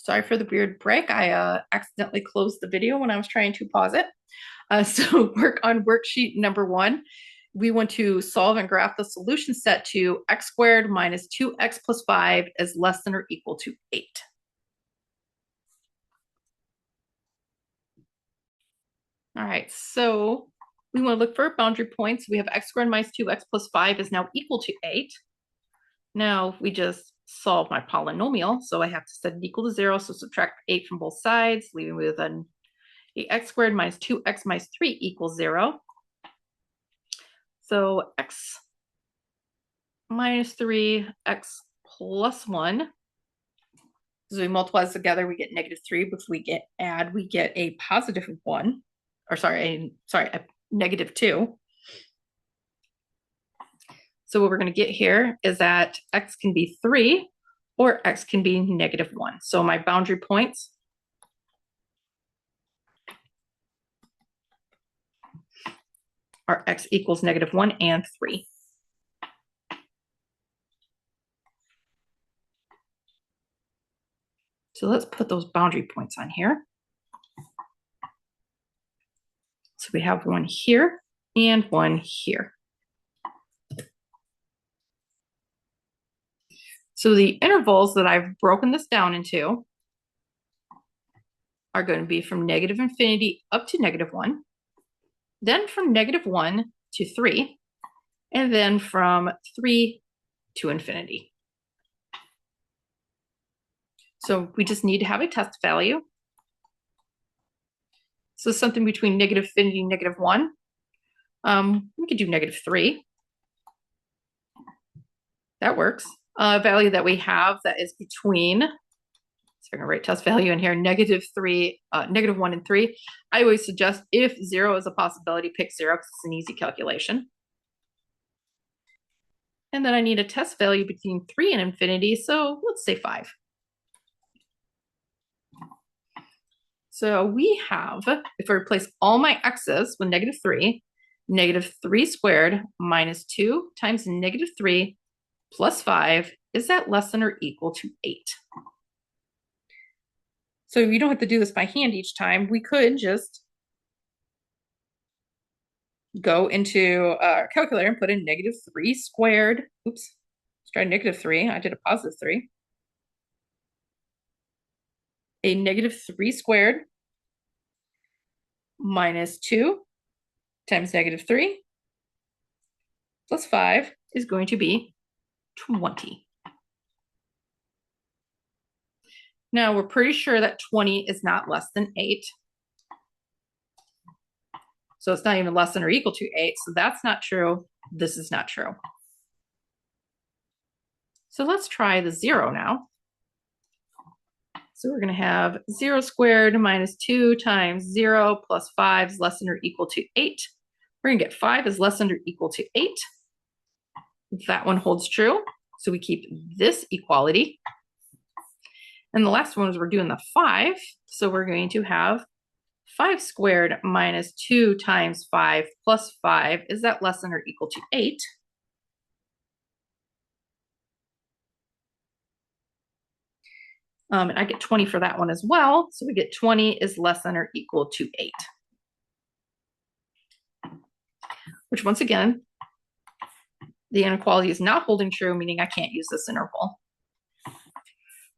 Sorry for the weird break. I accidentally closed the video when I was trying to pause it. So work on worksheet number 1. We want to solve and graph the solution set to x squared minus 2x plus 5 is less than or equal to 8. All right, so we want to look for boundary points. We have x squared minus 2x plus 5 is now equal to 8. Now we just solve my polynomial, so I have to set it equal to 0, so subtract 8 from both sides, leaving with an x squared minus 2x minus 3 equals 0. So x minus 3, x plus 1. So we multiply this together, we get -3, but if we add, we get a positive 1. Or a negative 2. So what we're going to get here is that x can be 3 or x can be -1. So my boundary points are x equals -1 and 3. So let's put those boundary points on here. So we have one here and one here. So the intervals that I've broken this down into are going to be from -infinity up to -1, then from -1 to 3, and then from 3 to infinity. So we just need to have a test value. So something between -infinity and -1. We could do -3. That works. Value that we have that is between, so I'm gonna write test value in here, -3, -1 and 3. I always suggest if 0 is a possibility, pick 0 because it's an easy calculation. And then I need a test value between 3 and infinity, so let's say 5. So we have, if I replace all my x's with -3, -3 squared minus 2 times -3 plus 5, is that less than or equal to 8? So you don't have to do this by hand each time. We could just go into our calculator and put in -3 squared. Oops, let's try -3. I did a positive 3. A -3 squared minus 2 times -3 plus 5 is going to be 20. Now we're pretty sure that 20 is not less than 8. So it's not even less than or equal to 8. So that's not true. This is not true. So let's try the 0 now. So we're going to have 0 squared minus 2 times 0 plus 5 is less than or equal to 8. We're going to get 5 is less than or equal to 8. That one holds true. So we keep this equality. And the last one is we're doing the 5. So we're going to have 5 squared minus 2 times 5 plus 5. Is that less than or equal to 8? And I get 20 for that one as well. So we get 20 is less than or equal to 8. Which once again, the inequality is not holding true, meaning I can't use this interval.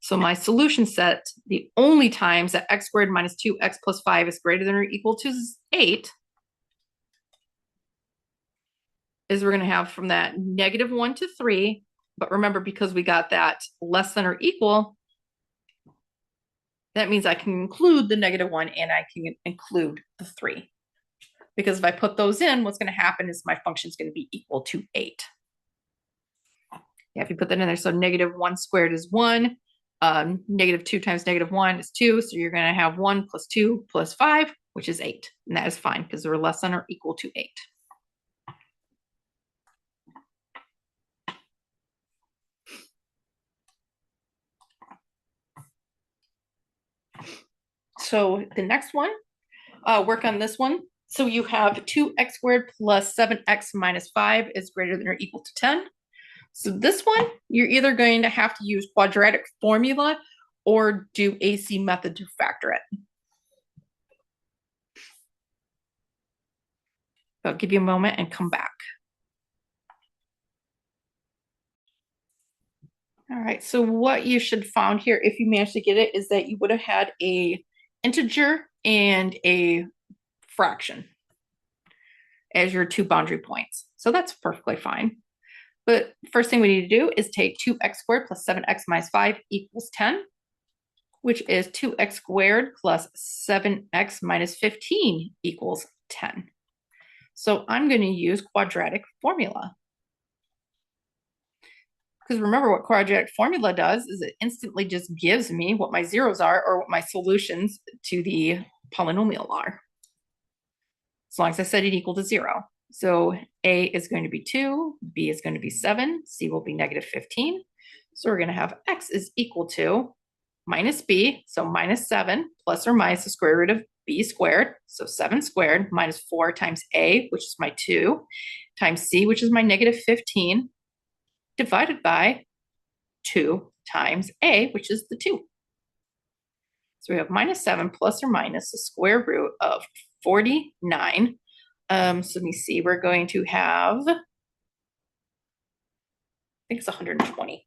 So my solution set, the only times that x squared minus 2x plus 5 is greater than or equal to 8 is we're going to have from that -1 to 3. But remember, because we got that less than or equal, that means I can include the -1 and I can include the 3. Because if I put those in, what's going to happen is my function is going to be equal to 8. Yeah, if you put that in there, so -1 squared is 1. -2 times -1 is 2. So you're going to have 1 plus 2 plus 5, which is 8. And that is fine because we're less than or equal to 8. So the next one, work on this one. So you have 2x squared plus 7x minus 5 is greater than or equal to 10. So this one, you're either going to have to use quadratic formula or do AC method to factor it. So I'll give you a moment and come back. All right, so what you should found here, if you managed to get it, is that you would have had a integer and a fraction as your two boundary points. So that's perfectly fine. But first thing we need to do is take 2x squared plus 7x minus 5 equals 10, which is 2x squared plus 7x minus 15 equals 10. So I'm going to use quadratic formula. Because remember what quadratic formula does is it instantly just gives me what my zeros are or what my solutions to the polynomial are. As long as I set it equal to 0. So A is going to be 2, B is going to be 7, C will be negative 15. So we're going to have x is equal to minus b, so minus 7 plus or minus the square root of b squared, so 7 squared minus 4 times a, which is my 2, times c, which is my negative 15, divided by 2 times a, which is the 2. So we have minus 7 plus or minus the square root of 49. So let me see, we're going to have, I think it's 120.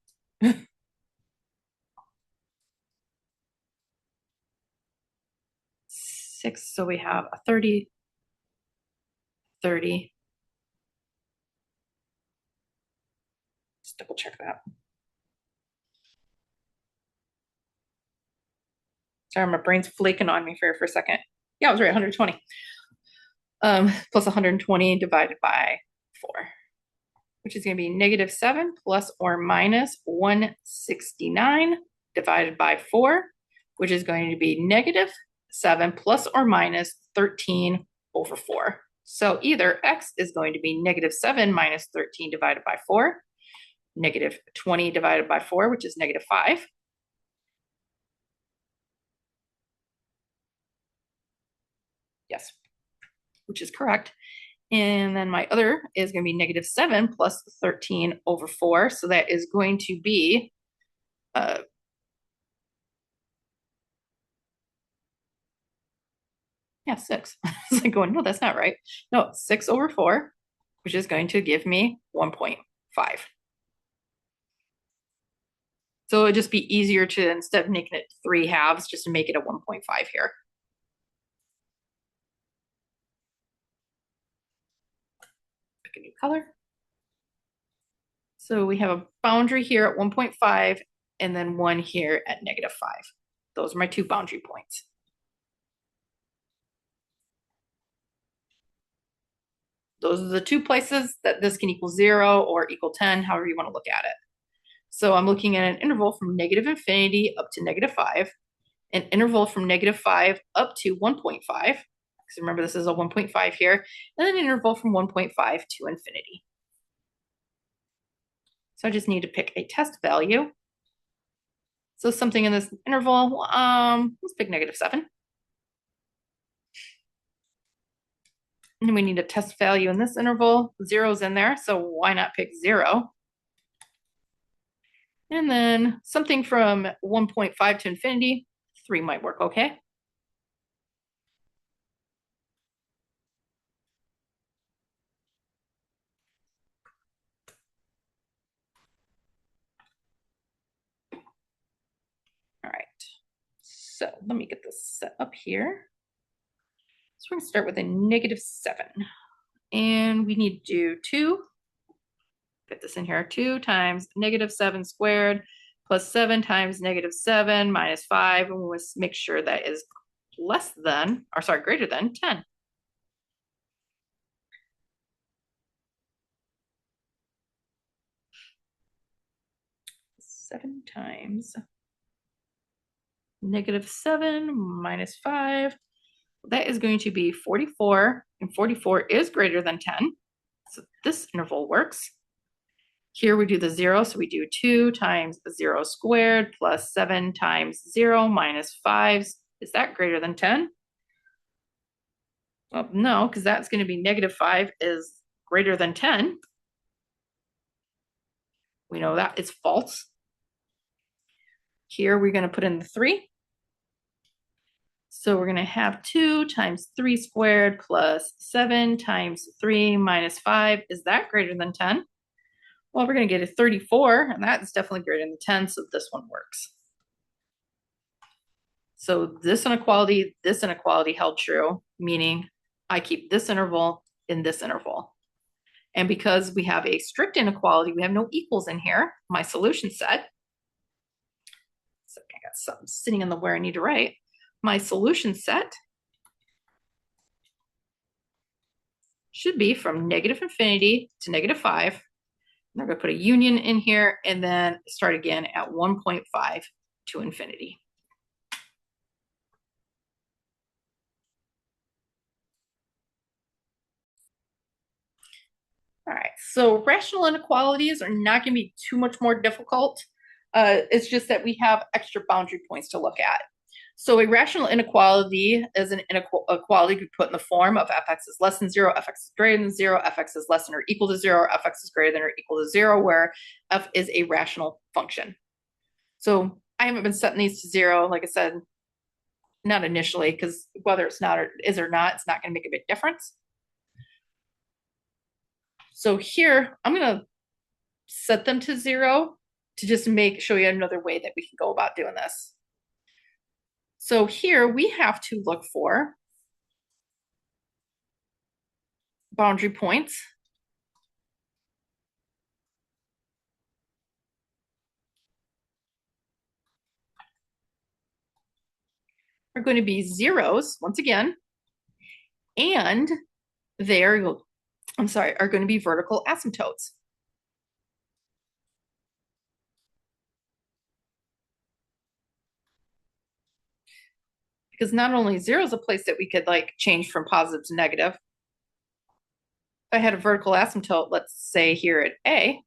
6, so we have a 30, 30. Just double check that. Sorry, my brain's flaking on me for a second. Yeah, I was right, 120. Plus 120 divided by 4, which is going to be negative 7 plus or minus 169 divided by 4, which is going to be negative 7 plus or minus 13 over 4. So either x is going to be negative 7 minus 13 divided by 4, negative 20 divided by 4, which is negative 5. Yes, which is correct. And then my other is going to be negative 7 plus 13 over 4. So that is going to be yeah, 6. I was like going, no, that's not right. No, 6 over 4, which is going to give me 1.5. So it'd just be easier to, instead of making it 3 halves, just to make it a 1.5 here. Pick a new color. So we have a boundary here at 1.5 and then one here at negative 5. Those are my two boundary points. Those are the two places that this can equal 0 or equal 10, however you want to look at it. So I'm looking at an interval from negative infinity up to negative 5, an interval from negative 5 up to 1.5, because remember this is a 1.5 here, and then an interval from 1.5 to infinity. So I just need to pick a test value. So something in this interval, let's pick negative 7. And then we need a test value in this interval. 0's in there, so why not pick 0? And then something from 1.5 to infinity, 3 might work okay. All right, so let me get this set up here. So we're going to start with a negative 7. And we need to do 2. Put this in here, 2 times negative 7 squared plus 7 times negative 7 minus 5. And we'll make sure that is less than, or sorry, greater than 10. Seven times negative 7 minus 5. That is going to be 44, and 44 is greater than 10. So this interval works. Here we do the 0, so we do 2 times 0 squared plus 7 times 0 minus 5. Is that greater than 10? Well, no, because that's going to be negative 5 is greater than 10. We know that it's false. Here we're going to put in the 3. So we're going to have 2 times 3 squared plus 7 times 3 minus 5. Is that greater than 10? Well, we're going to get a 34, and that is definitely greater than 10, so this one works. So this inequality held true, meaning I keep this interval in this interval. And because we have a strict inequality, we have no equals in here, my solution set. So I got something sitting in the where I need to write. My solution set should be from negative infinity to negative 5. And I'm going to put a union in here and then start again at 1.5 to infinity. All right, so rational inequalities are not going to be too much more difficult. It's just that we have extra boundary points to look at. So a rational inequality is an inequality we put in the form of fx is less than 0, fx is greater than 0, fx is less than or equal to 0, or fx is greater than or equal to 0, where f is a rational function. So I haven't been setting these to 0, like I said, not initially, because whether it's not or is or not, it's not going to make a big difference. So here, I'm going to set them to 0 to just show you another way that we can go about doing this. So here we have to look for boundary points. Are going to be zeros once again, and they are going to be vertical asymptotes. Because not only 0 is a place that we could like change from positive to negative. If I had a vertical asymptote, let's say here at A,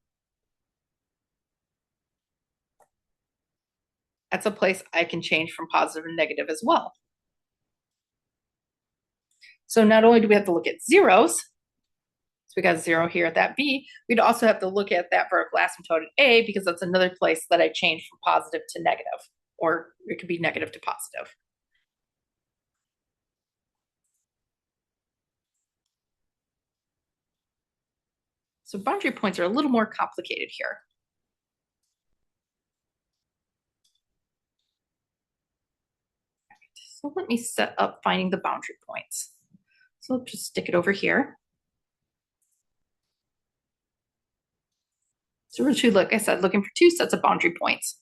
that's a place I can change from positive and negative as well. So not only do we have to look at zeros, so we got 0 here at that B, we'd also have to look at that vertical asymptote at A, because that's another place that I change from positive to negative, or it could be negative to positive. So boundary points are a little more complicated here. So let me set up finding the boundary points. So I'll just stick it over here. So we're, like I said, looking for 2 sets of boundary points.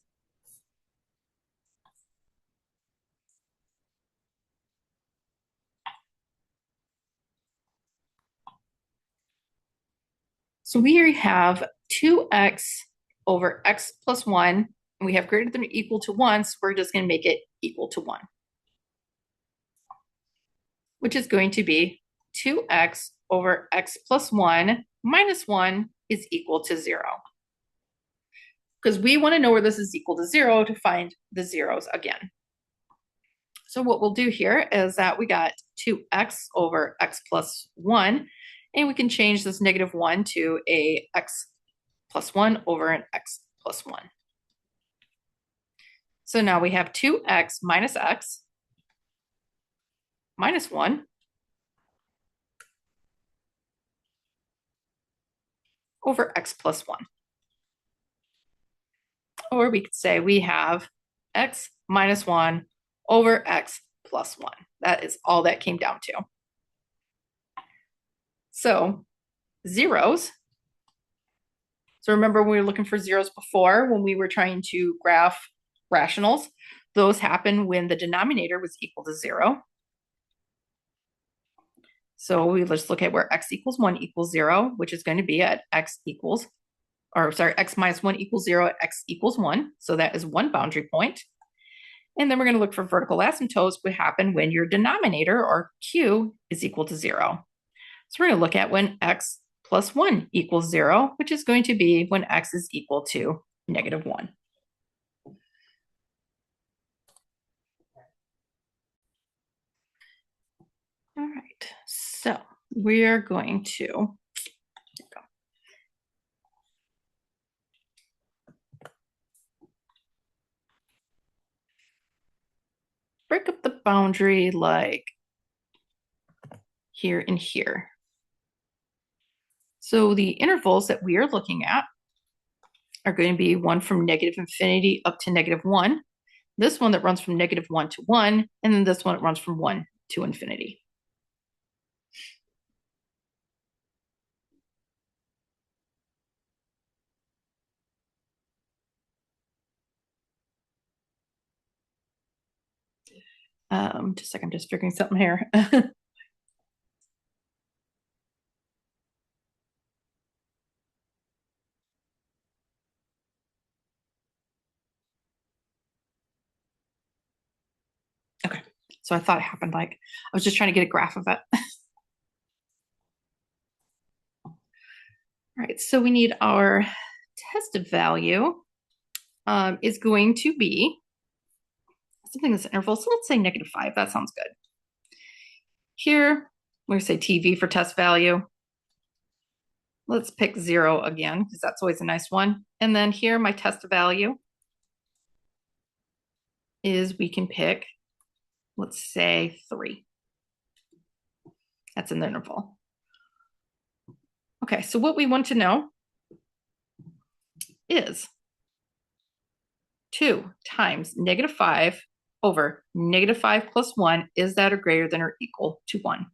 So we have 2x over x plus 1, and we have greater than or equal to 1, so we're just going to make it equal to 1, which is going to be 2x over x plus 1 minus 1 is equal to 0. Because we want to know where this is equal to 0 to find the zeros again. So what we'll do here is that we got 2x over x plus 1, and we can change this negative 1 to a x plus 1 over an x plus 1. So now we have 2x minus x minus 1 over x plus 1. Or we could say we have x minus 1 over x plus 1. That is all that came down to. So zeros. So remember when we were looking for zeros before, when we were trying to graph rationals, those happen when the denominator was equal to 0. So we let's look at where x equals 1 equals 0, which is going to be at x minus 1 equals 0 at x equals 1. So that is one boundary point. And then we're going to look for vertical asymptotes, which happen when your denominator, or q, is equal to 0. So we're going to look at when x plus 1 equals 0, which is going to be when x is equal to negative 1. All right, so we're going to break up the boundary like here and here. So the intervals that we are looking at are going to be one from negative infinity up to negative 1. This one that runs from negative 1 to 1, and then this one that runs from 1 to infinity. Just a second, I'm just figuring something here. Okay, so I thought it happened like, I was just trying to get a graph of it. All right, so we need our tested value is going to be something that's an interval. So let's say -5, that sounds good. Here, we're gonna say TV for test value. Let's pick 0 again, because that's always a nice one. And then here, my test value is we can pick, let's say 3. That's in the interval. Okay, so what we want to know is 2 times -5 over -5 plus 1, is that or greater than or equal to 1?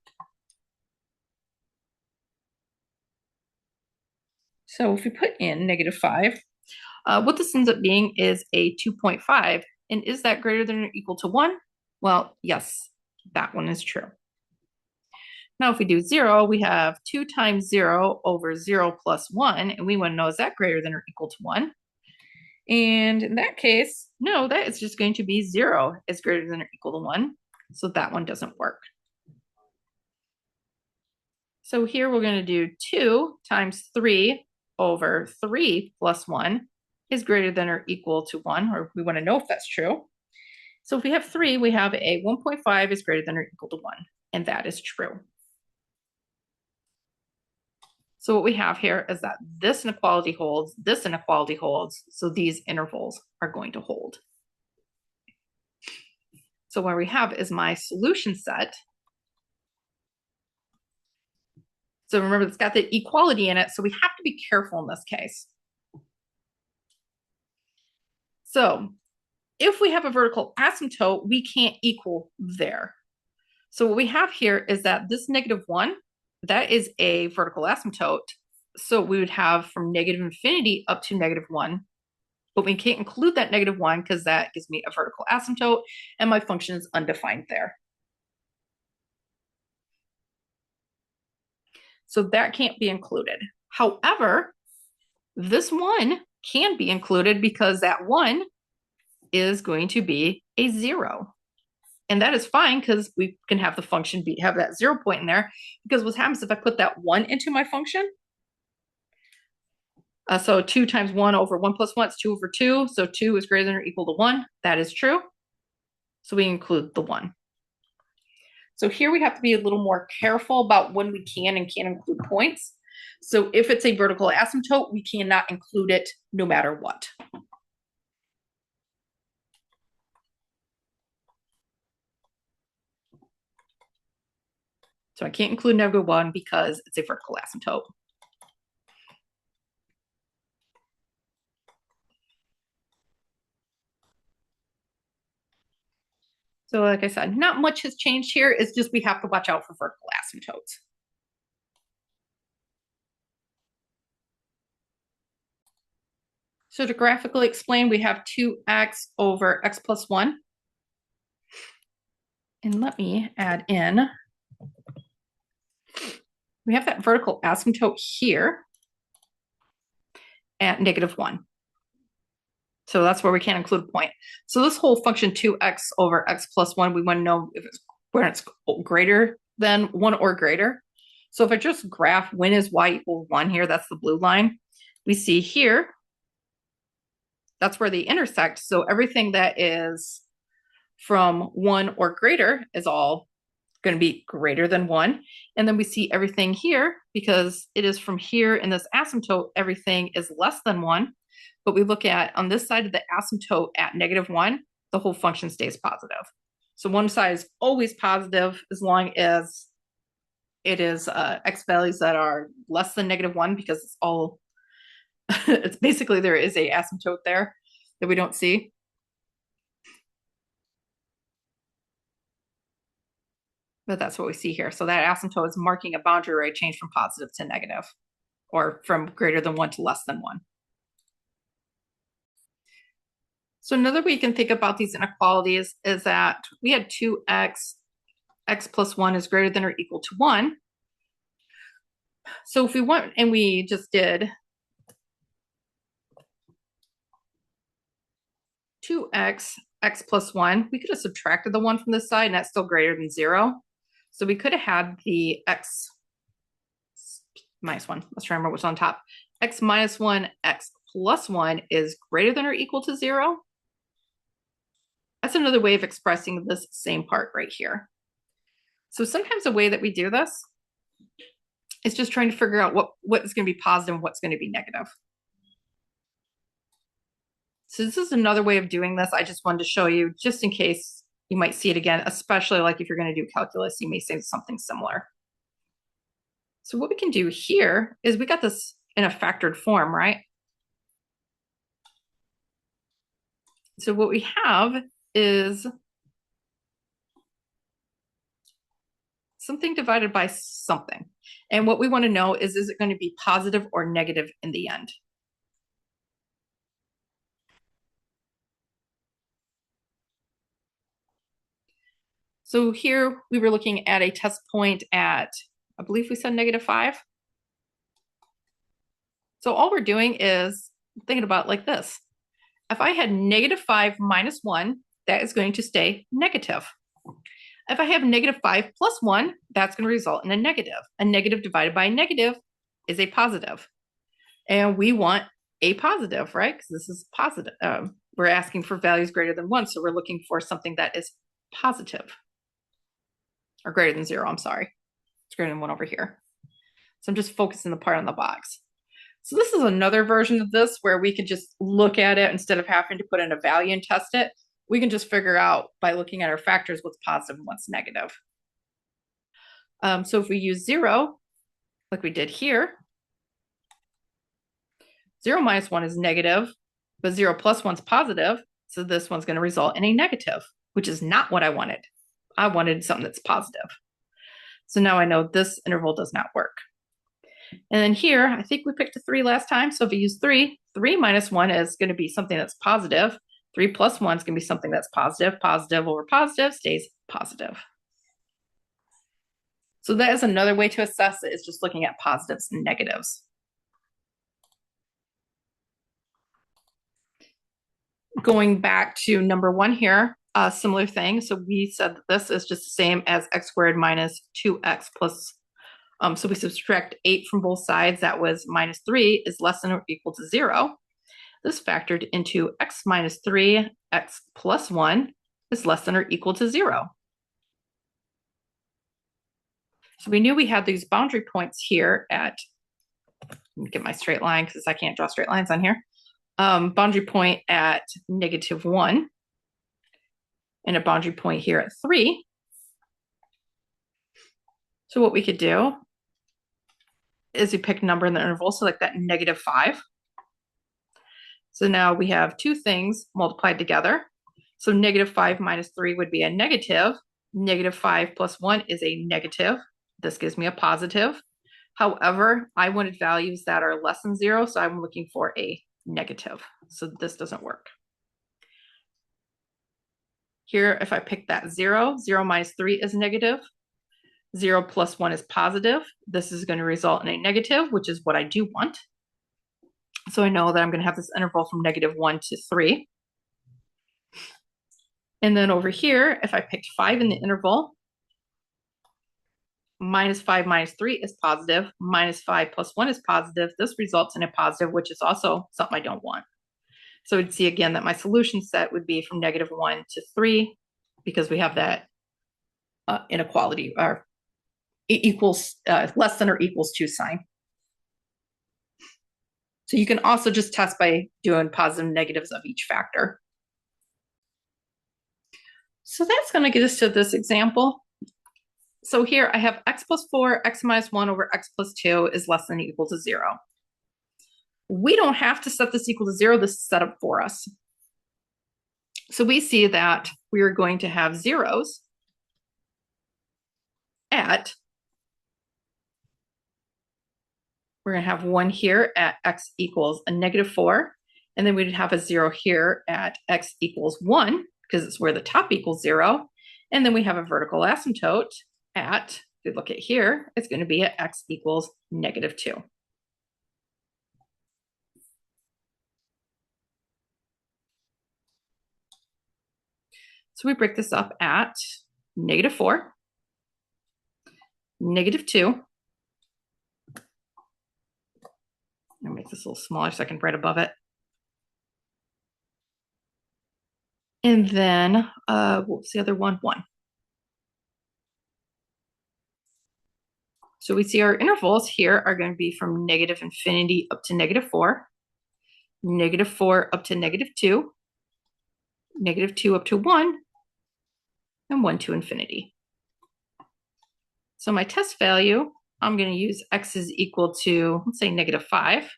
So if we put in -5, what this ends up being is a 2.5. And is that greater than or equal to 1? Well, yes, that one is true. Now, if we do 0, we have 2 times 0 over 0 plus 1. And we want to know, is that greater than or equal to 1? And in that case, no, that is just going to be 0 is greater than or equal to 1. So that one doesn't work. So here we're going to do 2 times 3 over 3 plus 1 is greater than or equal to 1, or we want to know if that's true. So if we have 3, we have a 1.5 is greater than or equal to 1, and that is true. So what we have here is that this inequality holds, this inequality holds, so these intervals are going to hold. So what we have is my solution set. So remember, it's got the equality in it, so we have to be careful in this case. So if we have a vertical asymptote, we can't equal there. So what we have here is that this -1, that is a vertical asymptote. So we would have from negative infinity up to -1, but we can't include that -1 because that gives me a vertical asymptote and my function is undefined there. So that can't be included. However, this 1 can be included because that 1 is going to be a 0. And that is fine because we can have the function have that 0 point in there, because what happens if I put that 1 into my function? So 2 times 1 over 1 plus 1 is 2 over 2. So 2 is greater than or equal to 1. That is true. So we include the 1. So here we have to be a little more careful about when we can and can't include points. So if it's a vertical asymptote, we cannot include it no matter what. So I can't include -1 because it's a vertical asymptote. So like I said, not much has changed here. It's just we have to watch out for vertical asymptotes. So to graphically explain, we have 2x over x plus 1. And let me add in, we have that vertical asymptote here at -1. So that's where we can't include a point. So this whole function 2x over x plus 1, we want to know if it's where it's greater than 1 or greater. So if I just graph when is y equal 1 here, that's the blue line. We see here, that's where they intersect. So everything that is from 1 or greater is all going to be greater than 1. And then we see everything here, because it is from here in this asymptote, everything is less than 1. But we look at on this side of the asymptote at -1, the whole function stays positive. So one side is always positive as long as it is x values that are less than -1, because it's all, it's basically there is a asymptote there that we don't see. But that's what we see here. So that asymptote is marking a boundary where I change from positive to negative, or from greater than 1 to less than 1. So another way you can think about these inequalities is that we had 2x, x plus 1 is greater than or equal to 1. So if we want, and we just did 2x, x plus 1, we could have subtracted the 1 from this side, and that's still greater than 0. So we could have had the x minus 1. Let's remember what's on top. X minus 1, x plus 1 is greater than or equal to 0. That's another way of expressing this same part right here. So sometimes the way that we do this is just trying to figure out what is going to be positive and what's going to be negative. So this is another way of doing this. I just wanted to show you, just in case you might see it again, especially like if you're going to do calculus, you may say something similar. So what we can do here is we got this in a factored form, right? So what we have is something divided by something. And what we want to know is it going to be positive or negative in the end? So here we were looking at a test point at, I believe we said -5. So all we're doing is thinking about it like this. If I had -5 minus 1, that is going to stay negative. If I have -5 plus 1, that's going to result in a negative. A negative divided by a negative is a positive. And we want a positive, right? Because this is positive. We're asking for values greater than 1, so we're looking for something that is positive. Or greater than 0, I'm sorry. It's greater than 1 over here. So I'm just focusing the part on the box. So this is another version of this where we could just look at it instead of having to put in a value and test it. We can just figure out by looking at our factors what's positive and what's negative. So if we use 0, like we did here, 0 minus 1 is negative, but 0 plus 1 is positive. So this one's going to result in a negative, which is not what I wanted. I wanted something that's positive. So now I know this interval does not work. And then here, I think we picked a 3 last time. So if we use 3, 3 minus 1 is going to be something that's positive. 3 plus 1 is going to be something that's positive. Positive over positive stays positive. So that is another way to assess it, is just looking at positives and negatives. Going back to number 1 here, a similar thing. So we said that this is just the same as x squared minus 2x plus, so we subtract 8 from both sides. That was -3 is less than or equal to 0. This factored into x minus 3, x plus 1 is less than or equal to 0. So we knew we had these boundary points here at, let me get my straight line because I can't draw straight lines on here. Boundary point at -1 and a boundary point here at 3. So what we could do is we pick a number in the interval, so like that -5. So now we have two things multiplied together. So -5 minus 3 would be a negative. -5 plus 1 is a negative. This gives me a positive. However, I wanted values that are less than 0, so I'm looking for a negative. So this doesn't work. Here, if I pick that 0, 0 minus 3 is negative. 0 plus 1 is positive. This is going to result in a negative, which is what I do want. So I know that I'm going to have this interval from -1 to 3. And then over here, if I picked 5 in the interval, -5 minus 3 is positive. -5 plus 1 is positive. This results in a positive, which is also something I don't want. So we'd see again that my solution set would be from -1 to 3, because we have that inequality, or equals less than or equals 2 sign. So you can also just test by doing positive and negatives of each factor. So that's going to get us to this example. So here I have x plus 4, x minus 1 over x plus 2 is less than or equal to 0. We don't have to set this equal to 0. This is set up for us. So we see that we are going to have zeros at, we're going to have 1 here at x equals a negative 4. And then we'd have a 0 here at x equals 1, because it's where the top equals 0. And then we have a vertical asymptote at, if you look at here, it's going to be at x equals negative 2. So we break this up at negative 4, negative 2. I'll make this a little smaller so I can write above it. And then, what's the other one? 1. So we see our intervals here are going to be from negative infinity up to negative 4, negative 4 up to negative 2, negative 2 up to 1, and 1 to infinity. So my test value, I'm going to use x is equal to, let's say, negative 5.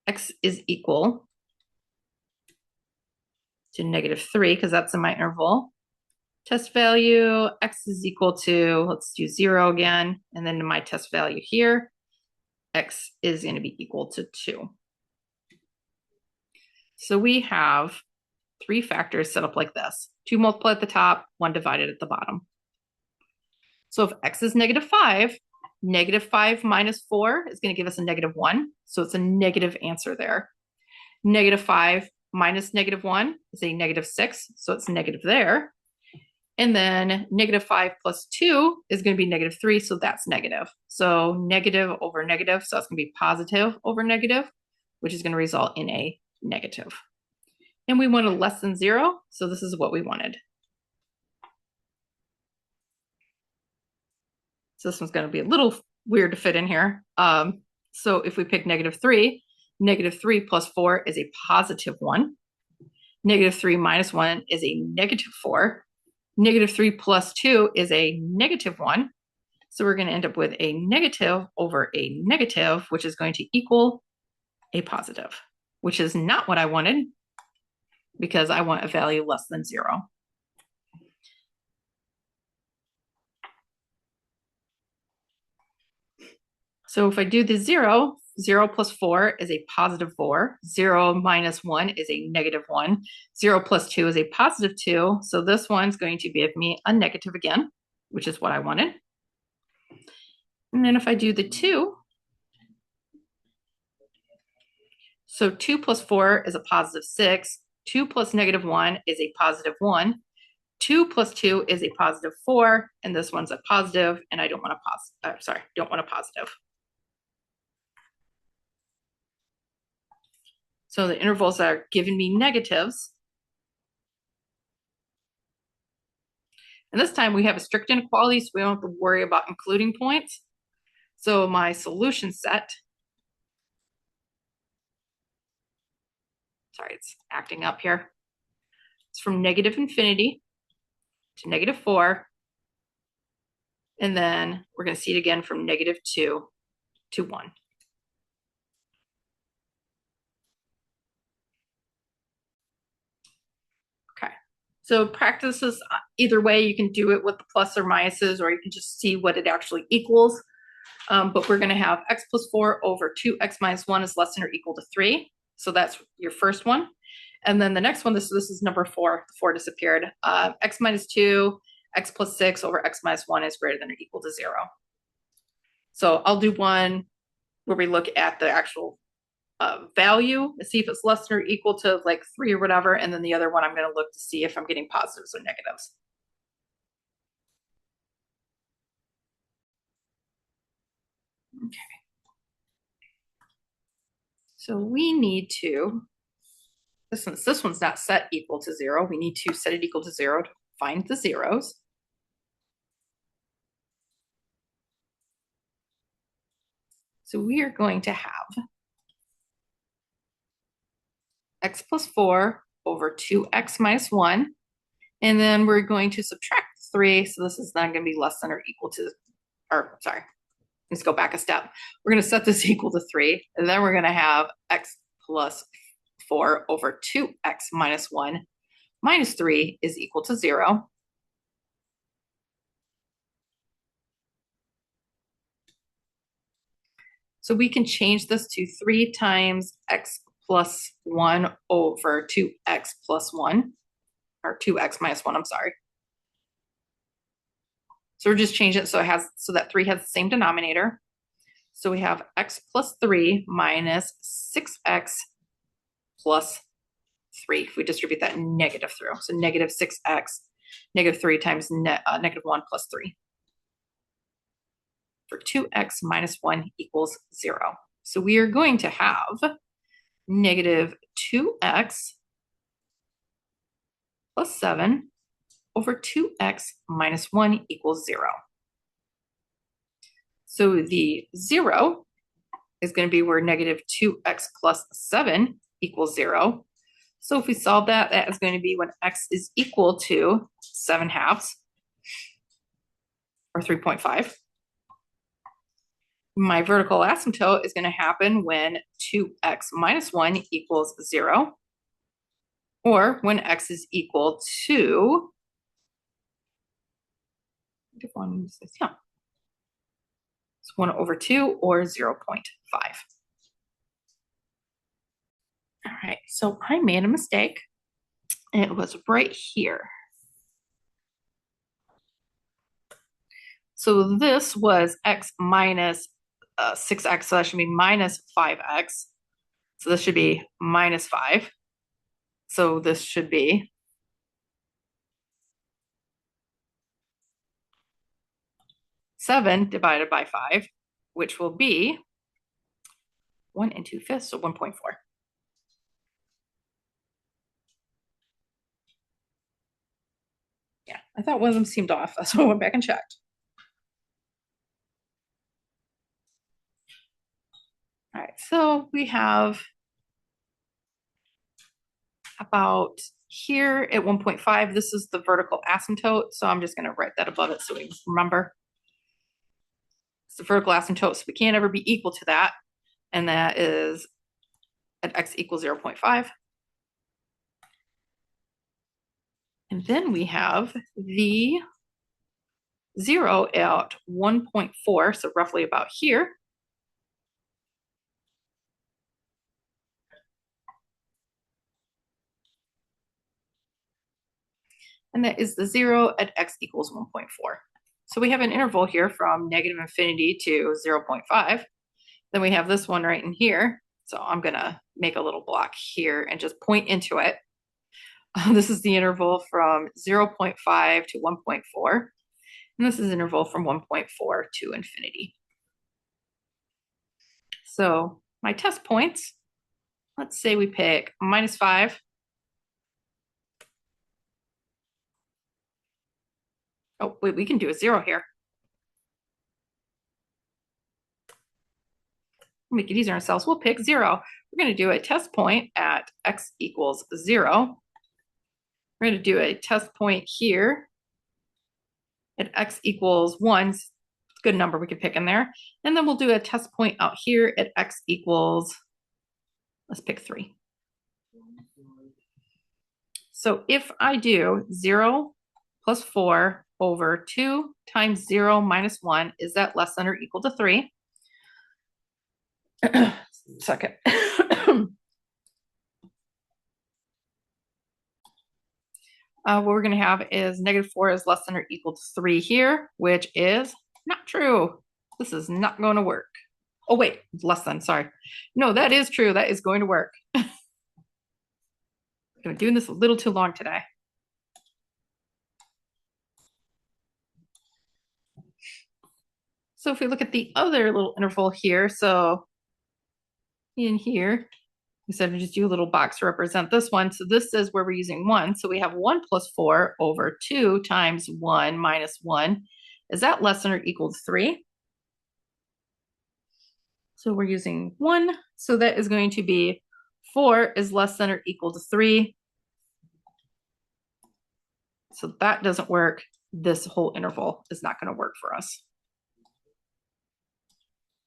X is equal to negative 3, because that's in my interval. Test value, x is equal to, let's do 0 again, and then my test value here, x is going to be equal to 2. So we have 3 factors set up like this. 2 multiplied at the top, 1 divided at the bottom. So if x is negative 5, negative 5 minus 4 is going to give us a negative 1. So it's a negative answer there. Negative 5 minus negative 1 is a negative 6. So it's negative there. And then negative 5 plus 2 is going to be negative 3. So that's negative. So negative over negative. So that's going to be positive over negative, which is going to result in a negative. And we wanted less than 0. So this is what we wanted. So this one's going to be a little weird to fit in here. So if we pick negative 3 plus 4 is a positive 1. Negative 3 minus 1 is a negative 4. Negative 3 plus 2 is a negative 1. So we're going to end up with a negative over a negative, which is going to equal a positive, which is not what I wanted, because I want a value less than 0. So if I do the 0, 0 plus 4 is a positive 4. 0 minus 1 is a negative 1. 0 plus 2 is a positive 2. So this one's going to give me a negative again, which is what I wanted. And then if I do the 2, so 2 plus 4 is a positive 6. 2 plus negative 1 is a positive 1. 2 plus 2 is a positive 4. And this one's a positive, and I don't want a positive. So the intervals are giving me negatives. And this time we have a strict inequality, so we don't have to worry about including points. So my solution set, sorry, it's acting up here. It's from negative infinity to negative 4. And then we're going to see it again from negative 2 to 1. Okay. So practice is either way. You can do it with the plus or minuses, or you can just see what it actually equals. But we're going to have x plus 4 over 2x minus 1 is less than or equal to 3. So that's your first one. And then the next one, this is number 4. The 4 disappeared. X minus 2, x plus 6 over x minus 1 is greater than or equal to 0. So I'll do one where we look at the actual value and see if it's less than or equal to like 3 or whatever. And then the other one, I'm going to look to see if I'm getting positives or negatives. Okay. So we need to, this one's not set equal to 0. We need to set it equal to 0 to find the zeros. So we are going to have x plus 4 over 2x minus 1 And then we're going to subtract 3. So this is not going to be less than or equal to, or sorry, let's go back a step. We're going to set this equal to 3. And then we're going to have x plus 4 over 2x minus 1 minus 3 is equal to 0. So we can change this to 3 times x plus 1 over 2x plus 1, or 2x minus 1, I'm sorry. So we're just changing it so it has, so that 3 has the same denominator. So we have x plus 3 minus 6x plus 3. If we distribute that negative through, so negative 6x, negative 3 times negative 1 plus 3. For 2x minus 1 equals 0. So we are going to have negative 2x plus 7 over 2x minus 1 equals 0. So the 0 is going to be where negative 2x plus 7 equals 0. So if we solve that, that is going to be when x is equal to 7 halves, or 3.5. My vertical asymptote is going to happen when 2x minus 1 equals 0, or when x is equal to 1, yeah, it's 1 over 2 or 0.5. All right, so I made a mistake. It was right here. So this was x minus 6x, so that should be minus 5x. So this should be minus 5. So this should be 7 divided by 5, which will be 1 2/5, so 1.4. Yeah, I thought one of them seemed off, so I went back and checked. All right, so we have about here at 1.5, this is the vertical asymptote, so I'm just going to write that above it so we remember. It's the vertical asymptote, so we can't ever be equal to that, and that is at x equals 0.5. And then we have the 0 at 1.4, so roughly about here. And that is the 0 at x equals 1.4. So we have an interval here from negative infinity to 0.5. Then we have this one right in here. So I'm going to make a little block here and just point into it. This is the interval from 0.5 to 1.4. And this is the interval from 1.4 to infinity. So my test points, let's say we pick minus 5. Oh, wait, we can do a 0 here. Make it easier on ourselves. We'll pick 0. We're going to do a test point at x equals 0. We're going to do a test point here at x equals 1. It's a good number we could pick in there. And then we'll do a test point out here at x equals, let's pick 3. So if I do 0 plus 4 over 2 times 0 minus 1, is that less than or equal to 3? Second. What we're going to have is negative 4 is less than or equal to 3 here, which is not true. This is not going to work. Oh, wait, less than, sorry. No, that is true. That is going to work. I'm doing this a little too long today. So if we look at the other little interval here, so in here, we said to just do a little box to represent this one. So this is where we're using 1. So we have 1 plus 4 over 2 times 1 minus 1. Is that less than or equal to 3? So we're using 1. So that is going to be 4 is less than or equal to 3. So that doesn't work. This whole interval is not going to work for us.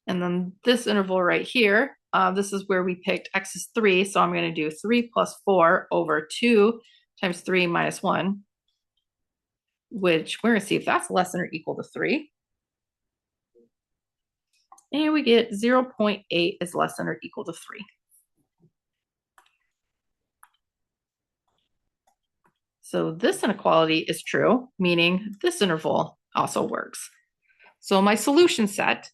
And then this interval right here, this is where we picked x is 3. So I'm going to do 3 plus 4 over 2 times 3 minus 1, which we're going to see if that's less than or equal to 3. And we get 0.8 is less than or equal to 3. So this inequality is true, meaning this interval also works. So my solution set,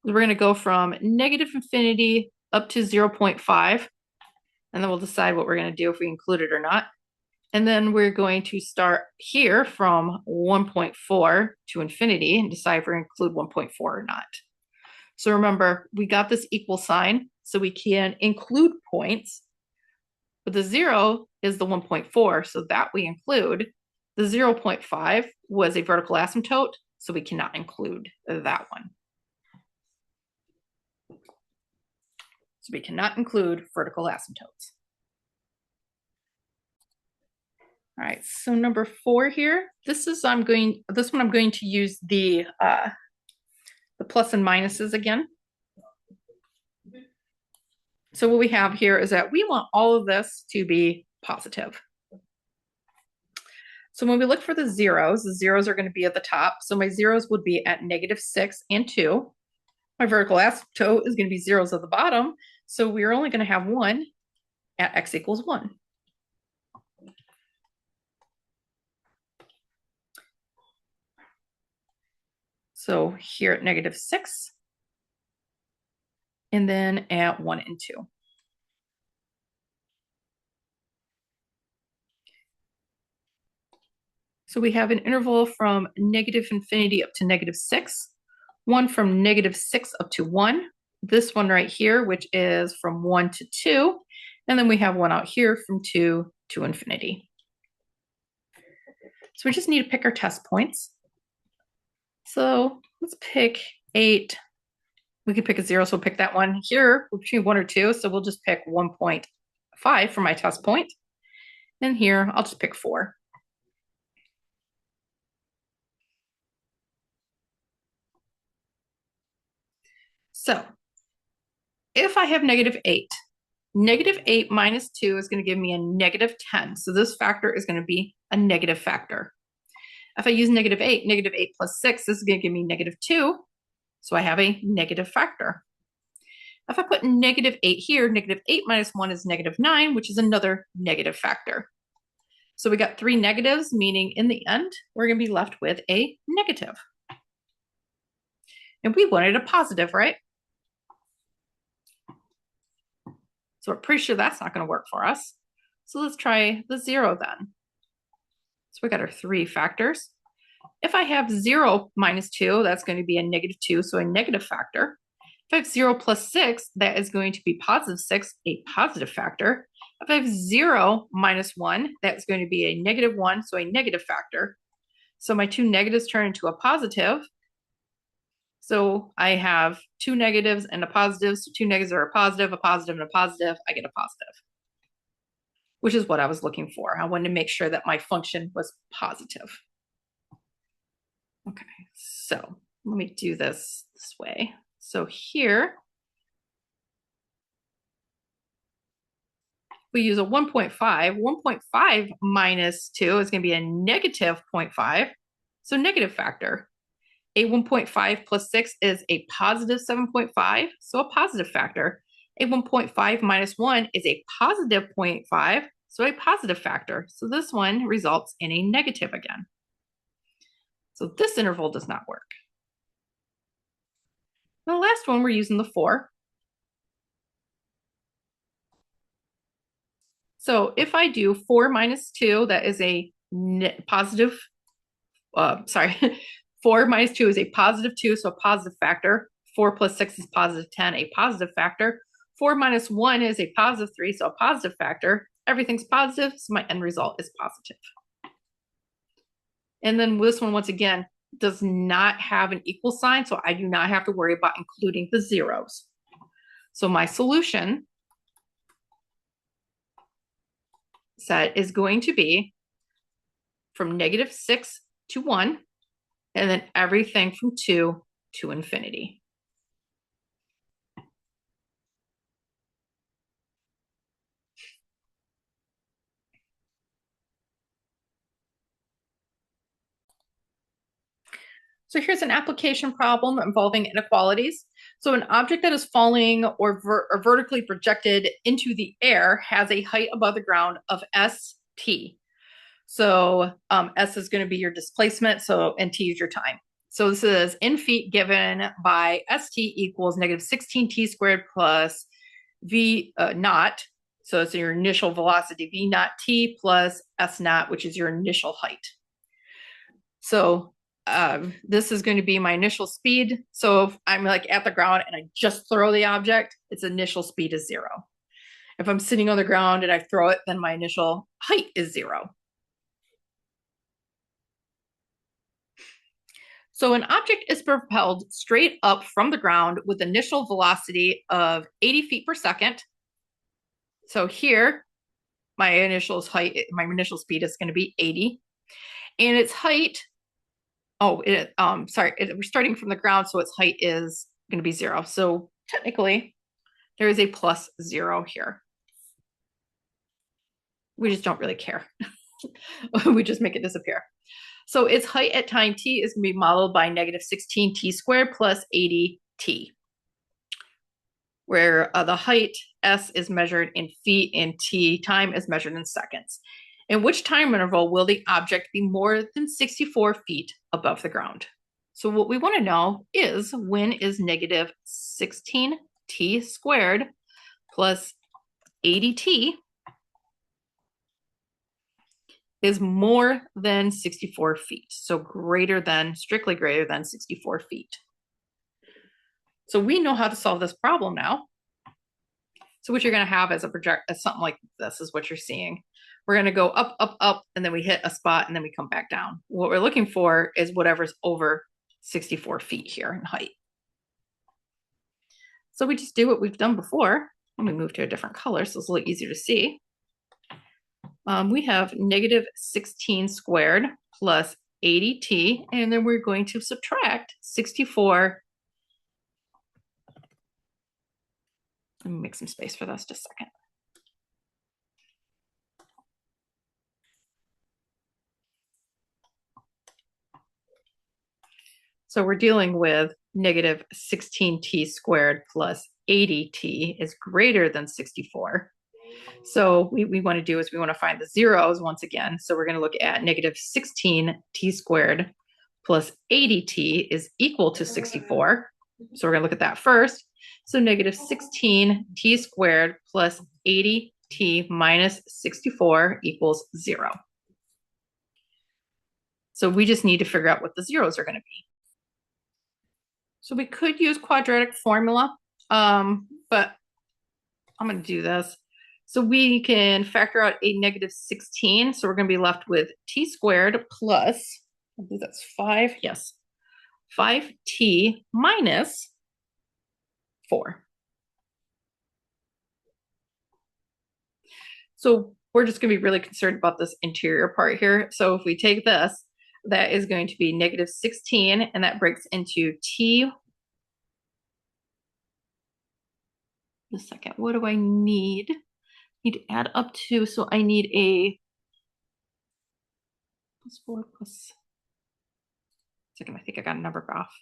we're going to go from negative infinity up to 0.5, and then we'll decide what we're going to do if we include it or not. And then we're going to start here from 1.4 to infinity and decide if we're going to include 1.4 or not. So remember, we got this equal sign, so we can include points. But the 0 is the 1.4, so that we include. The 0.5 was a vertical asymptote, so we cannot include that one. So we cannot include vertical asymptotes. All right, so number 4 here. This one I'm going to use the plus and minuses again. So what we have here is that we want all of this to be positive. So when we look for the zeros are going to be at the top. So my zeros would be at -6 and 2. My vertical asymptote is going to be zeros at the bottom. So we're only going to have one at x equals 1. So here at -6, and then at 1 and 2. So we have an interval from negative infinity up to -6, one from -6 up to 1, this one right here, which is from 1 to 2, and then we have one out here from 2 to infinity. So we just need to pick our test points. So let's pick 8. We could pick a 0, so we'll pick that one. Here, between 1 or 2, so we'll just pick 1.5 for my test point. And here, I'll just pick 4. So if I have -8, -8 minus 2 is going to give me a -10. So this factor is going to be a negative factor. If I use -8, -8 plus 6, this is going to give me -2. So I have a negative factor. If I put -8 here, -8 minus 1 is -9, which is another negative factor. So we got 3 negatives, meaning in the end, we're going to be left with a negative. And we wanted a positive, right? So we're pretty sure that's not going to work for us. So let's try the 0 then. So we got our 3 factors. If I have 0 minus 2, that's going to be a -2, so a negative factor. If I have 0 plus 6, that is going to be +6, a positive factor. If I have 0 minus 1, that's going to be a -1, so a negative factor. So my 2 negatives turn into a positive. So I have 2 negatives and a positive, so 2 negatives are a positive and a positive, I get a positive, which is what I was looking for. I wanted to make sure that my function was positive. Okay, so let me do this way. So here, we use a 1.5. 1.5 minus 2 is going to be a -0.5, so negative factor. A 1.5 plus 6 is a positive 7.5, so a positive factor. A 1.5 minus 1 is a positive 0.5, so a positive factor. So this one results in a negative again. So this interval does not work. The last one, we're using the 4. So if I do 4 minus 2, that is a positive, 4 minus 2 is a +2, so a positive factor. 4 plus 6 is +10, a positive factor. 4 minus 1 is a +3, so a positive factor. Everything's positive, so my end result is positive. And then this one, once again, does not have an equal sign, so I do not have to worry about including the zeros. So my solution set is going to be from -6 to 1, and then everything from 2 to infinity. So here's an application problem involving inequalities. So an object that is falling or vertically projected into the air has a height above the ground of st. So s is going to be your displacement, and t is your time. So this is in feet given by st equals -16t squared plus v naught. So it's your initial velocity, v naught t plus s naught, which is your initial height. So this is going to be my initial speed. So if I'm like at the ground and I just throw the object, its initial speed is 0. If I'm sitting on the ground and I throw it, then my initial height is 0. So an object is propelled straight up from the ground with initial velocity of 80 feet per second. So here, my initial speed is going to be 80. And its height, we're starting from the ground, so its height is going to be 0. So technically, there is a plus 0 here. We just don't really care. We just make it disappear. So its height at time t is going to be modeled by -16t squared plus 80t, where the height s is measured in feet and t time is measured in seconds. In which time interval will the object be more than 64 feet above the ground? So what we want to know is, when is -16t squared plus 80t is more than 64 feet. So strictly greater than 64 feet. So we know how to solve this problem now. So what you're going to have as something like this is what you're seeing. We're going to go up, up, up, and then we hit a spot, and then we come back down. What we're looking for is whatever's over 64 feet here in height. So we just do what we've done before. Let me move to a different color so it's a little easier to see. We have -16 squared plus 80t, and then we're going to subtract 64. Let me make some space for this just a second. So we're dealing with -16t squared plus 80t is greater than 64. So we want to do is we want to find the zeros once again. So we're going to look at -16t squared plus 80t is equal to 64. So we're going to look at that first. So -16t squared plus 80t minus 64 equals 0. So we just need to figure out what the zeros are going to be. So we could use quadratic formula, but I'm going to do this. So we can factor out a -16. So we're going to be left with t squared plus, I believe that's 5. Yes. 5t minus 4. So we're just going to be really concerned about this interior part here. So if we take this, that is going to be -16, and that breaks into t. A second, what do I need? I need to add up to, so I need a +4 plus. Second, I think I got a number off.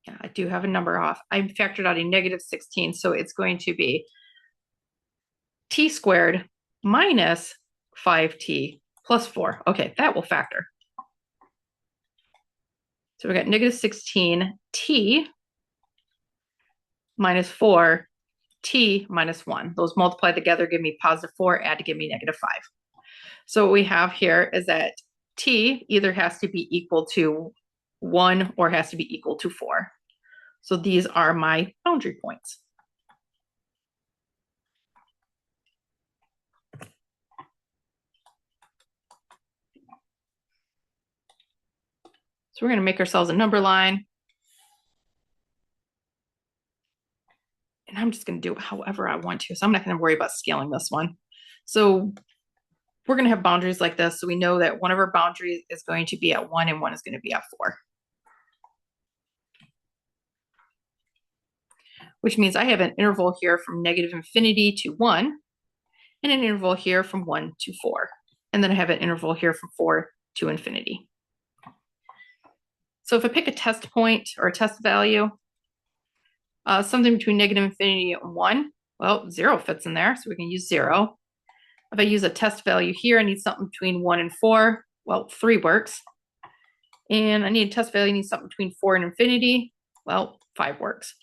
Yeah, I do have a number off. I factored out a -16, so it's going to be t squared minus 5t plus 4. Okay, that will factor. So we got -16t minus 4t minus 1. Those multiply together, give me +4, add to give me -5. So what we have here is that t either has to be equal to 1 or has to be equal to 4. So these are my boundary points. So we're going to make ourselves a number line. And I'm just going to do it however I want to. So I'm not going to worry about scaling this one. So we're going to have boundaries like this. So we know that one of our boundaries is going to be at 1 and one is going to be at 4. Which means I have an interval here from -infinity to 1, and an interval here from 1 to 4. And then I have an interval here from 4 to infinity. So if I pick a test point or a test value, something between -infinity and 1, well, 0 fits in there, so we can use 0. If I use a test value here, I need something between 1 and 4. Well, 3 works. And I need a test value, I need something between 4 and infinity. Well, 5 works.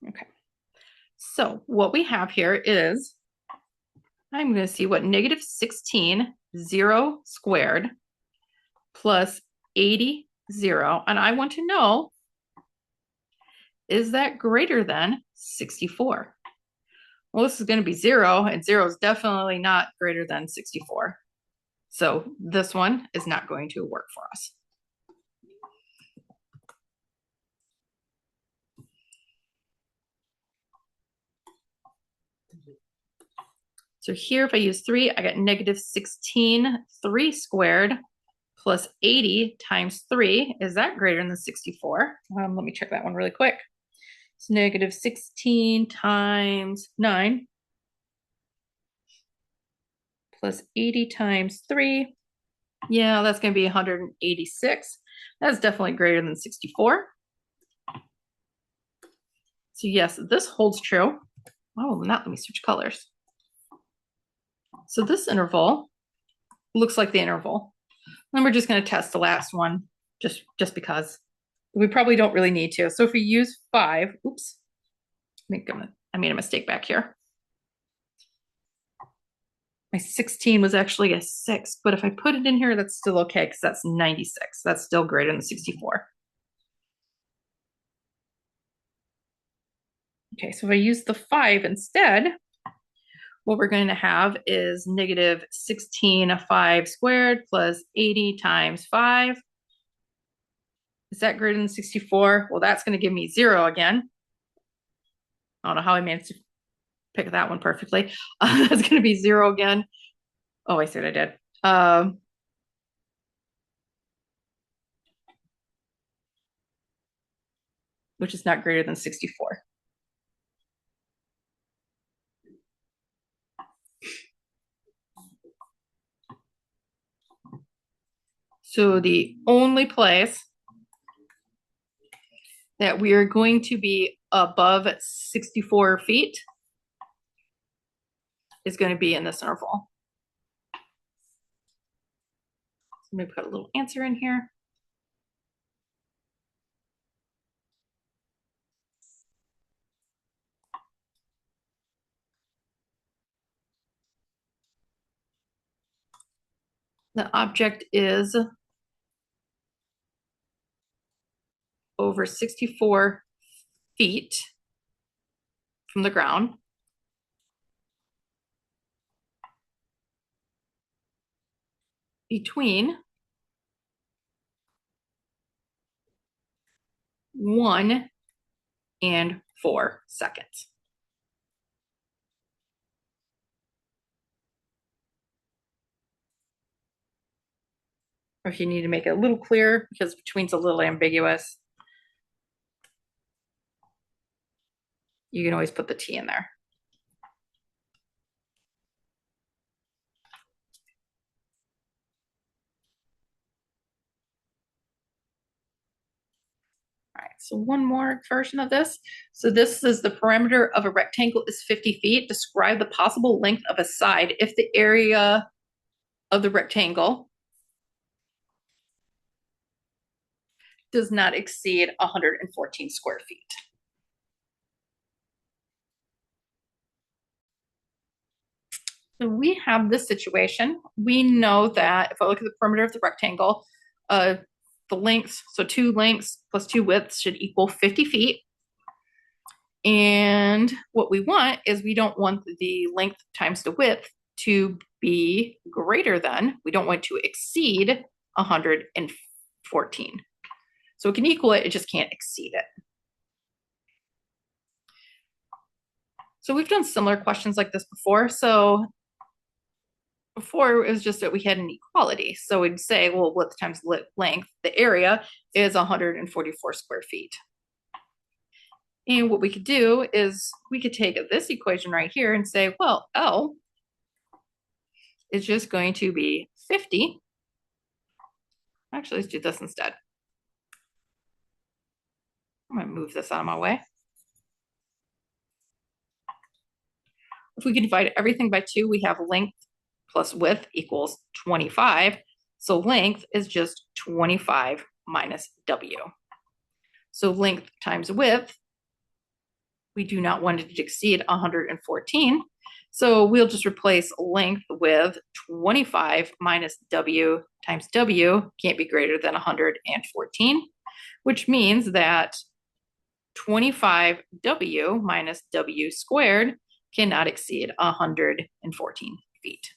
Okay. So what we have here is, I'm going to see what -16, 0 squared plus 80, 0. And I want to know, is that greater than 64? Well, this is going to be 0, and 0 is definitely not greater than 64. So this one is not going to work for us. So here, if I use 3, I got -16, 3 squared plus 80 times 3. Is that greater than 64? Let me check that one really quick. It's -16 times 9 plus 80 times 3. Yeah, that's going to be 186. That's definitely greater than 64. So yes, this holds true. Oh, not let me switch colors. So this interval looks like the interval. Then we're just going to test the last one just because. We probably don't really need to. So if we use 5, oops, I made a mistake back here. My 16 was actually a 6, but if I put it in here, that's still okay because that's 96. That's still greater than 64. Okay, so if I use the 5 instead, what we're going to have is -16 5 squared plus 80 times 5. Is that greater than 64? Well, that's going to give me 0 again. I don't know how I managed to pick that one perfectly. That's going to be 0 again. Oh, I see what I did. Which is not greater than 64. So the only place that we are going to be above 64 feet is going to be in this interval. Let me put a little answer in here. The object is over 64 feet from the ground. Between 1 and 4 seconds. Or if you need to make it a little clearer, because between's a little ambiguous, you can always put the T in there. All right, so one more version of this. So this is the perimeter of a rectangle is 50 feet. Describe the possible length of a side if the area of the rectangle does not exceed 114 square feet. So we have this situation. We know that if I look at the perimeter of the rectangle, the lengths, so 2 lengths plus 2 widths should equal 50 feet. And what we want is we don't want the length times the width to be greater than, we don't want to exceed 114. So it can equal it, it just can't exceed it. So we've done similar questions like this before. So before it was just that we had an equality. So we'd say, well, width times length, the area is 144 square feet. And what we could do is we could take this equation right here and say, well, L is just going to be 50. Actually, let's do this instead. I'm going to move this out of my way. If we can divide everything by 2, we have length plus width equals 25. So length is just 25 minus W. So length times width, we do not want it to exceed 114. So we'll just replace length with 25 minus W times W can't be greater than 114, which means that 25W minus W squared cannot exceed 114 feet.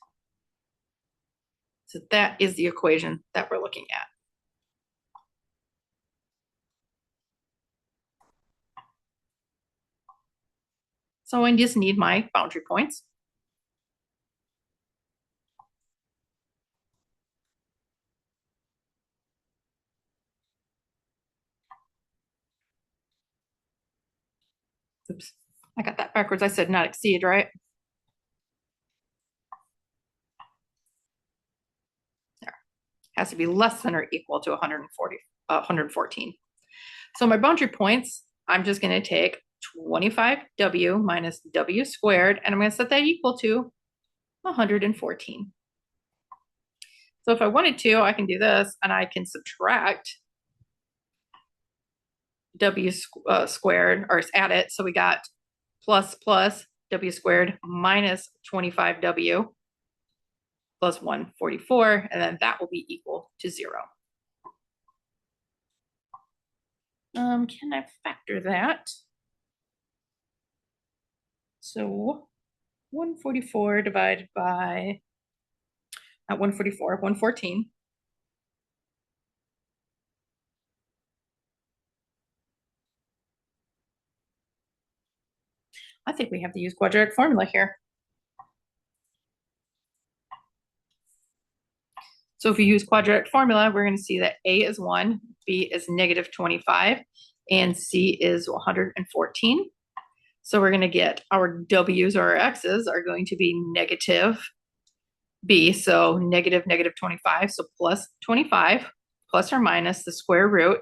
So that is the equation that we're looking at. So I just need my boundary points. Oops, I got that backwards. I said not exceed, right? There. Has to be less than or equal to 114. So my boundary points, I'm just going to take 25W minus W squared, and I'm going to set that equal to 114. So if I wanted to, I can do this, and I can subtract W squared, or add it. So we got plus W squared minus 25W plus 144, and then that will be equal to 0. Can I factor that? So 144 divided by, not 144, 114. I think we have to use quadratic formula here. So if we use quadratic formula, we're going to see that A is 1, B is negative 25, and C is 114. So we're going to get our W's or our X's are going to be negative B, so negative 25, so plus 25, plus or minus the square root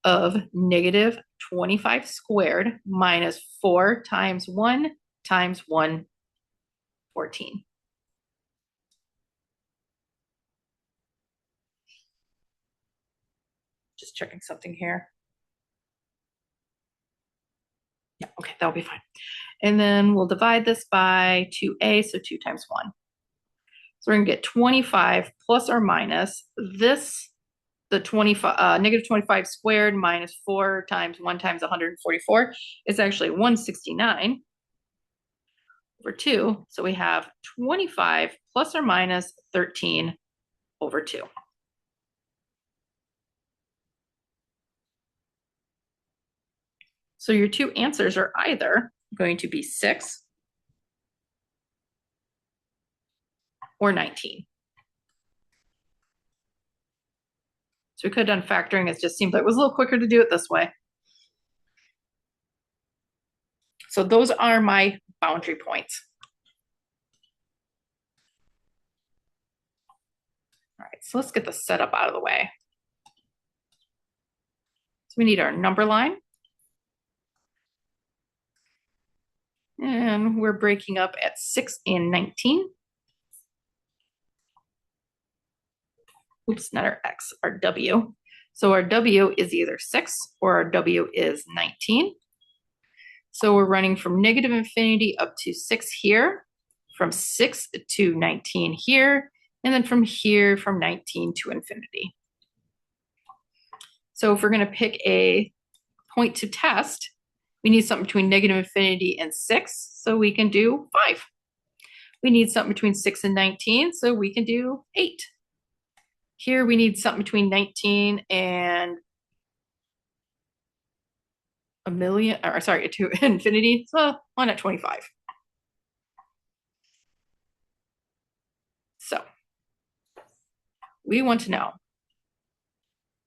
of negative 25 squared minus 4 times 1 times 114. Just checking something here. Yeah, okay, that'll be fine. And then we'll divide this by 2a, so 2 times 1. So we're going to get 25 plus or minus this, the negative 25 squared minus 4 times 1 times 144 is actually 169 over 2. So we have 25 plus or minus 13 over 2. So your two answers are either going to be 6 or 19. So we could have done factoring. It just seemed like it was a little quicker to do it this way. So those are my boundary points. All right, so let's get the setup out of the way. So we need our number line. And we're breaking up at 6 and 19. Oops, not our X, our W. So our W is either 6 or our W is 19. So we're running from negative infinity up to 6 here, from 6 to 19 here, and then from here from 19 to infinity. So if we're going to pick a point to test, we need something between negative infinity and 6, so we can do 5. we need something between 6 and 19, so we can do 8. Here we need something between 19 and a million, or sorry, to infinity, so why not 25? So we want to know,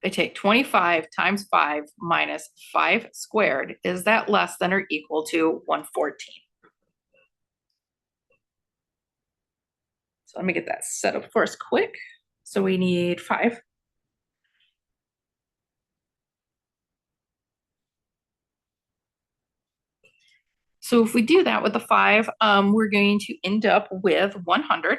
I take 25 times 5 minus 5 squared, is that less than or equal to 114? So let me get that set up for us quick. So we need 5. So if we do that with the 5, we're going to end up with 100,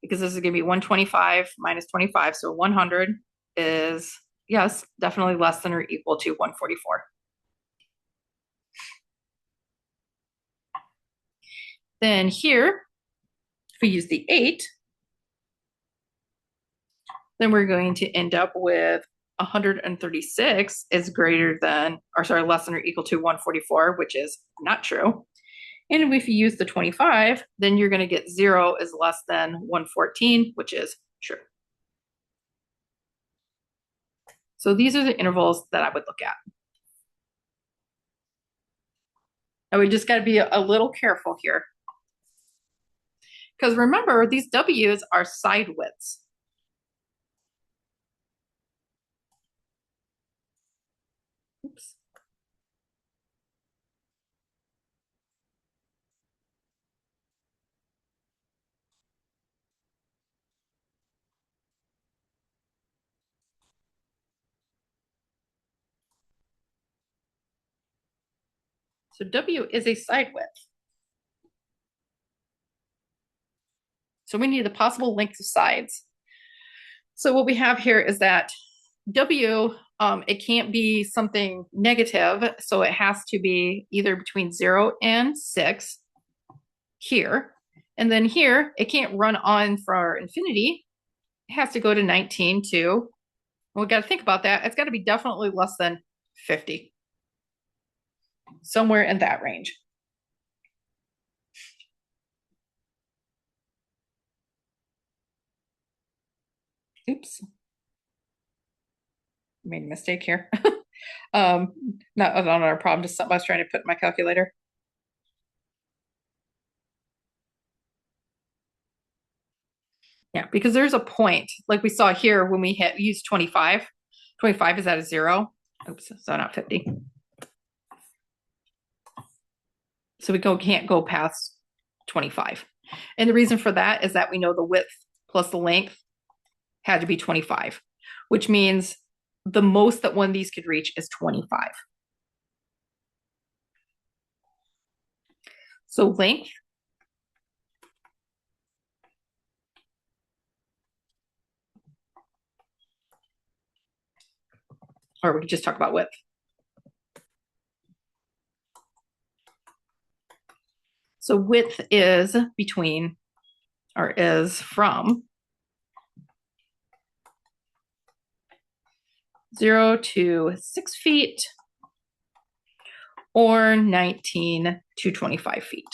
because this is going to be 125 minus 25. So 100 is, yes, definitely less than or equal to 144. Then here, if we use the 8, then we're going to end up with 136 is greater than, or sorry, less than or equal to 144, which is not true. And if you use the 25, then you're going to get 0 is less than 114, which is true. So these are the intervals that I would look at. And we just got to be a little careful here. Because remember, these W's are side widths. Oops. So W is a side width. So we need the possible lengths of sides. So what we have here is that W, it can't be something negative, so it has to be either between 0 and 6 here. And then here, it can't run on for infinity. It has to go to 19 too. We got to think about that. It's got to be definitely less than 50. Somewhere in that range. Oops. Made a mistake here. Not on our problem, just something I was trying to put in my calculator. Yeah, because there's a point, like we saw here when we used 25. 25 is at a 0. Oops, so not 50. So we can't go past 25. And the reason for that is that we know the width plus the length had to be 25, which means the most that one of these could reach is 25. So length or we could just talk about width. So width is between, or is from 0 to 6 feet or 19 to 25 feet.